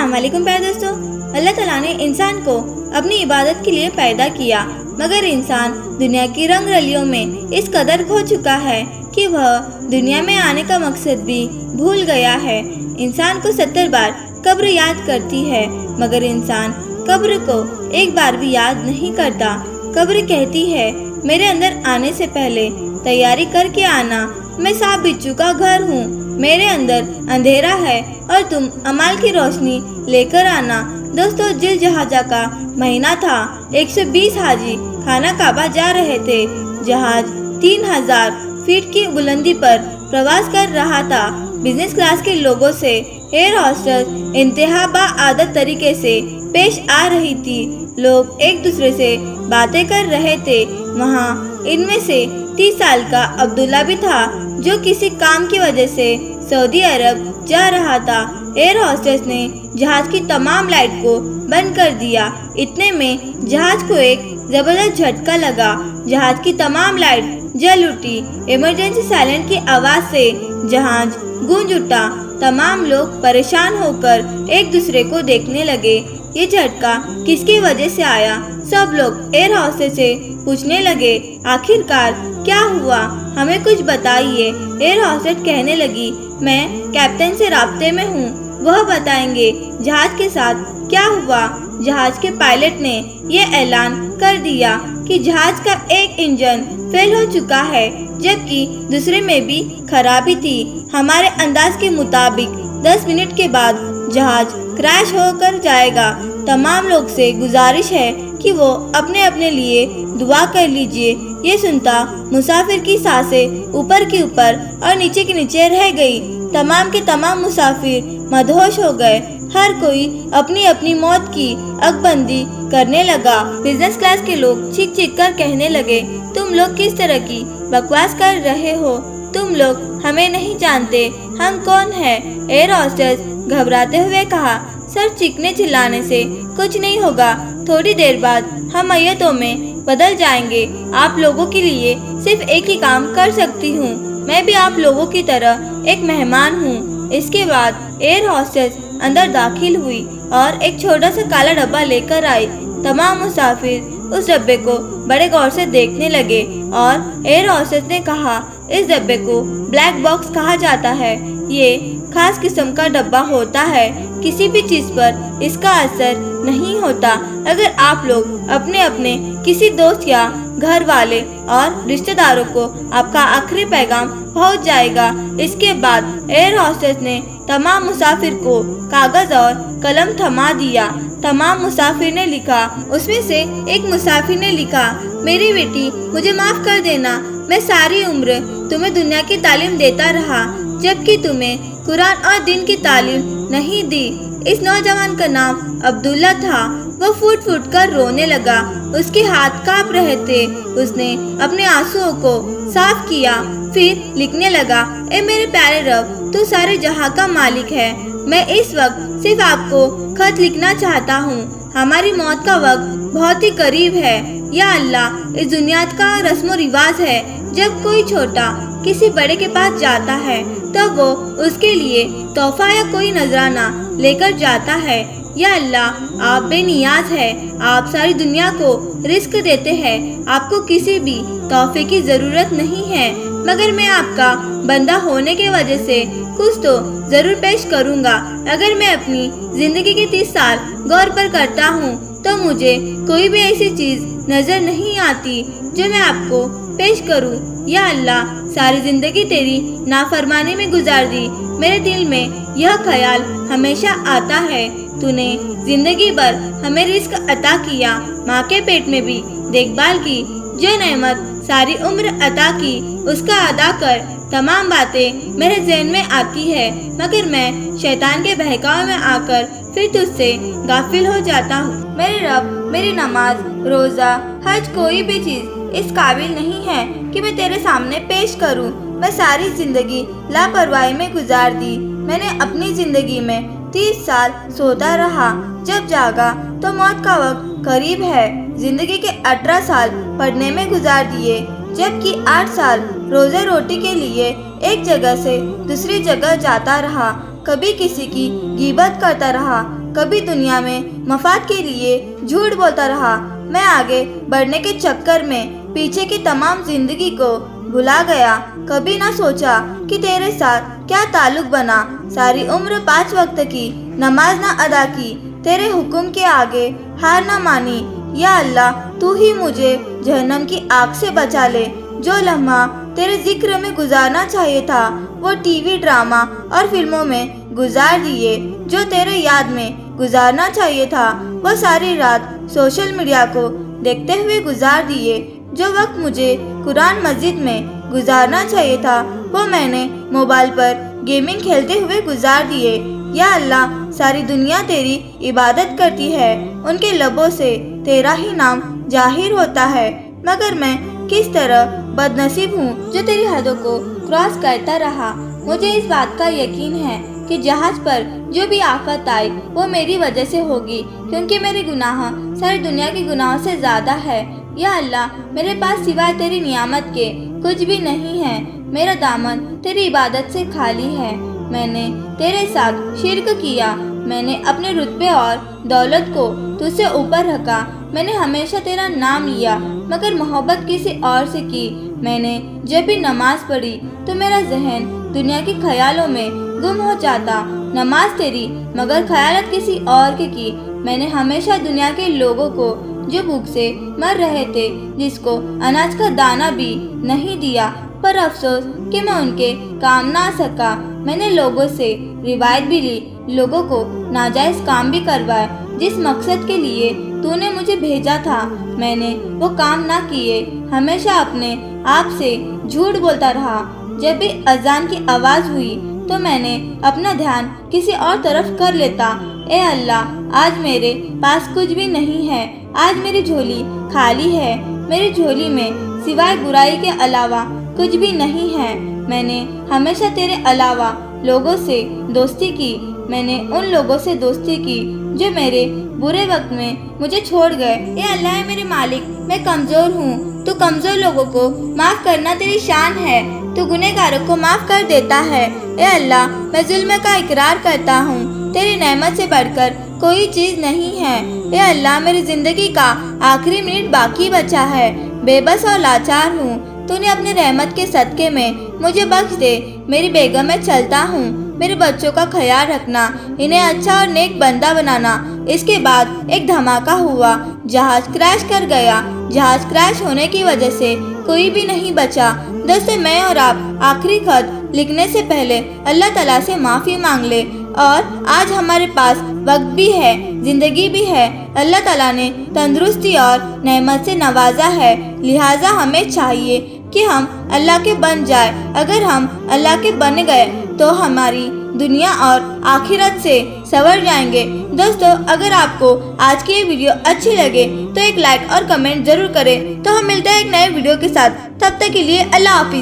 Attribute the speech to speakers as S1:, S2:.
S1: अस्सलाम वालेकुम प्यारे दोस्तों। अल्लाह ताला ने इंसान को अपनी इबादत के लिए पैदा किया, मगर इंसान दुनिया की रंग रलियों में इस कदर खो चुका है कि वह दुनिया में आने का मकसद भी भूल गया है। इंसान को 70 बार कब्र याद करती है, मगर इंसान कब्र को एक बार भी याद नहीं करता। कब्र कहती है, मेरे अंदर आने से पहले तैयारी करके आना, मैं सांप बिच्छू का घर हूँ, मेरे अंदर अंधेरा है और तुम अमाल की रोशनी लेकर आना। दोस्तों, जिल जहाजा का महीना था। 120 हाजी खाना काबा जा रहे थे। जहाज 3000 फीट की बुलंदी पर प्रवास कर रहा था। बिजनेस क्लास के लोगों से एयर होस्टेस इंतहा बाआदत तरीके से पेश आ रही थी। लोग एक दूसरे से बातें कर रहे थे। वहाँ इनमें से 30 साल का अब्दुल्ला भी था, जो किसी काम की वजह से सऊदी अरब जा रहा था। एयर होस्टेस ने जहाज की तमाम लाइट को बंद कर दिया। इतने में जहाज को एक जबरदस्त झटका लगा। जहाज की तमाम लाइट जल उठी। इमरजेंसी सायरन की आवाज से जहाज गूंज उठा। तमाम लोग परेशान होकर एक दूसरे को देखने लगे। ये झटका किसकी वजह से आया? सब लोग एयर होस्टेस से पूछने लगे, आखिरकार क्या हुआ, हमें कुछ बताइए। एयर होस्टेस कहने लगी, मैं कैप्टन से राब्ते में हूँ, वह बताएंगे जहाज के साथ क्या हुआ। जहाज के पायलट ने यह ऐलान कर दिया कि जहाज का एक इंजन फेल हो चुका है, जबकि दूसरे में भी खराबी थी। हमारे अंदाज के मुताबिक 10 मिनट के बाद जहाज क्रैश होकर जाएगा। तमाम लोग से गुजारिश है कि वो अपने अपने लिए दुआ कर लीजिए। ये सुनता मुसाफिर की सांसें ऊपर की ऊपर और नीचे के नीचे रह गई। तमाम के तमाम मुसाफिर मदहोश हो गए। हर कोई अपनी अपनी मौत की अकबंदी करने लगा। बिजनेस क्लास के लोग चीख चीख कर कहने लगे, तुम लोग किस तरह की बकवास कर रहे हो? तुम लोग हमें नहीं जानते, हम कौन है? एयर होस्टेस घबराते हुए कहा, सर, चीखने चिल्लाने से कुछ नहीं होगा। थोड़ी देर बाद हम मैयतों में बदल जाएंगे। आप लोगों के लिए सिर्फ एक ही काम कर सकती हूँ, मैं भी आप लोगों की तरह एक मेहमान हूँ। इसके बाद एयर होस्टेस अंदर दाखिल हुई और एक छोटा सा काला डब्बा लेकर आई। तमाम मुसाफिर उस डब्बे को बड़े गौर से देखने लगे और एयर होस्टेस ने कहा, इस डब्बे को ब्लैक बॉक्स कहा जाता है। ये खास किस्म का डब्बा होता है, किसी भी चीज पर इसका असर नहीं होता। अगर आप लोग अपने अपने किसी दोस्त या घर वाले और रिश्तेदारों को आपका आखिरी पैगाम पहुंच जाएगा। इसके बाद एयर होस्टेस ने तमाम मुसाफिर को कागज और कलम थमा दिया। तमाम मुसाफिर ने लिखा। उसमें से एक मुसाफिर ने लिखा, मेरी बेटी, मुझे माफ कर देना, मैं सारी उम्र तुम्हें दुनिया की तालीम देता रहा, जबकि तुम्हें कुरान और दिन की तालीम नहीं दी। इस नौजवान का नाम अब्दुल्ला था। वो फूट फूट कर रोने लगा। उसके हाथ कांप रहे थे। उसने अपने आंसुओं को साफ किया, फिर लिखने लगा, ए मेरे प्यारे रब, तू सारे जहां का मालिक है। मैं इस वक्त सिर्फ आपको खत लिखना चाहता हूँ। हमारी मौत का वक्त बहुत ही करीब है। या अल्लाह, इस दुनिया का रस्म रिवाज है, जब कोई छोटा किसी बड़े के पास जाता है तो वो उसके लिए तोहफा या कोई नजराना लेकर जाता है। या अल्लाह, आप बेनियाज है, आप सारी दुनिया को रिस्क देते हैं, आपको किसी भी तोहफे की जरूरत नहीं है, मगर मैं आपका बंदा होने के वजह से कुछ तो जरूर पेश करूँगा। अगर मैं अपनी जिंदगी के 30 साल गौर पर करता हूँ तो मुझे कोई भी ऐसी चीज नजर नहीं आती जो मैं आपको पेश करूँ। या अल्लाह, सारी जिंदगी तेरी नाफरमानी में गुजार दी। मेरे दिल में यह ख्याल हमेशा आता है, तूने जिंदगी भर हमें रिस्क अता किया, माँ के पेट में भी देखभाल की, जो नेमत सारी उम्र अता की उसका अदा कर। तमाम बातें मेरे ज़हन में आती है, मगर मैं शैतान के बहकावे में आकर फिर तुझसे गाफिल हो जाता हूँ। मेरे रब, मेरी नमाज, रोज़ा, हज, कोई भी चीज़ इस काबिल नहीं है कि मैं तेरे सामने पेश करूं। मैं सारी जिंदगी लापरवाही में गुजार दी। मैंने अपनी जिंदगी में 30 साल सोता रहा, जब जागा तो मौत का वक्त करीब है। जिंदगी के 18 साल पढ़ने में गुजार दिए, जबकि 8 साल रोजे रोटी के लिए एक जगह से दूसरी जगह जाता रहा। कभी किसी की गीबत करता रहा, कभी दुनिया में मफाद के लिए झूठ बोलता रहा। मैं आगे बढ़ने के चक्कर में पीछे की तमाम जिंदगी को भुला गया। कभी ना सोचा कि तेरे साथ क्या ताल्लुक बना। सारी उम्र 5 वक्त की नमाज ना अदा की, तेरे हुक्म के आगे हार ना मानी। या अल्लाह, तू ही मुझे जहन्नम की आग से बचा ले। जो लम्हा तेरे जिक्र में गुजारना चाहिए था वो टीवी ड्रामा और फिल्मों में गुजार दिए। जो तेरे याद में गुजारना चाहिए था वो सारी रात सोशल मीडिया को देखते हुए गुजार दिए। जो वक्त मुझे कुरान मस्जिद में गुजारना चाहिए था वो मैंने मोबाइल पर गेमिंग खेलते हुए गुजार दिए। या अल्लाह, सारी दुनिया तेरी इबादत करती है, उनके लबों से तेरा ही नाम जाहिर होता है, मगर मैं किस तरह बदनसीब हूँ जो तेरी हदों को क्रॉस करता रहा। मुझे इस बात का यकीन है कि जहाज पर जो भी आफत आई वो मेरी वजह से होगी, क्योंकि मेरे गुनाह सारी दुनिया के गुनाहों से ज़्यादा है। या अल्लाह, मेरे पास सिवाय तेरी नियामत के कुछ भी नहीं है। मेरा दामन तेरी इबादत से खाली है। मैंने तेरे साथ शिर्क किया। मैंने अपने रुतबे और दौलत को तुझसे ऊपर रखा। मैंने हमेशा तेरा नाम लिया मगर मोहब्बत किसी और से की। मैंने जब भी नमाज पढ़ी तो मेरा जहन दुनिया के ख्यालों में गुम हो जाता। नमाज तेरी मगर ख्यालत किसी और के की। मैंने हमेशा दुनिया के लोगों को जो भूख से मर रहे थे, जिसको अनाज का दाना भी नहीं दिया, पर अफसोस कि मैं उनके काम ना आ सका। मैंने लोगों से रिवायत भी ली, लोगों को नाजायज काम भी करवाए। जिस मकसद के लिए तूने मुझे भेजा था मैंने वो काम ना किए। हमेशा अपने आप से झूठ बोलता रहा। जब भी अजान की आवाज़ हुई तो मैंने अपना ध्यान किसी और तरफ कर लेता। ए अल्लाह, आज मेरे पास कुछ भी नहीं है। आज मेरी झोली खाली है। मेरी झोली में सिवाय बुराई के अलावा कुछ भी नहीं है। मैंने हमेशा तेरे अलावा लोगों से दोस्ती की। मैंने उन लोगों से दोस्ती की जो मेरे बुरे वक्त में मुझे छोड़ गए। ये अल्लाह है मेरे मालिक, मैं कमज़ोर हूँ। तू कमज़ोर लोगों को माफ़ करना तेरी शान है। तू गुनहगारों को माफ़ कर देता है। ए अल्लाह, मैं जुल्म का इकरार करता हूँ। तेरी नेमत से बढ़कर कोई चीज़ नहीं है। ए अल्लाह, मेरी ज़िंदगी का आखिरी मिनट बाकी बचा है। बेबस और लाचार हूँ। तूने अपने रहमत के सदक़े में मुझे बख्श दे। मेरी बेगम में चलता हूँ। मेरे बच्चों का ख्याल रखना, इन्हें अच्छा और नेक बंदा बनाना। इसके बाद एक धमाका हुआ, जहाज क्रैश कर गया। जहाज क्रैश होने की वजह से कोई भी नहीं बचा। दोस्तों, मैं और आप आखिरी खत लिखने से पहले अल्लाह ताला से माफ़ी मांग ले। और आज हमारे पास वक्त भी है, ज़िंदगी भी है। अल्लाह ताला ने तंदुरुस्ती और नेमत से नवाजा है, लिहाजा हमें चाहिए कि हम अल्लाह के बन जाए। अगर हम अल्लाह के बन गए तो हमारी दुनिया और आखिरत से संवर जाएंगे। दोस्तों, अगर आपको आज की ये वीडियो अच्छी लगे तो एक लाइक और कमेंट जरूर करें। तो हम मिलते हैं एक नए वीडियो के साथ। तब तक के लिए अल्लाह हाफिज़।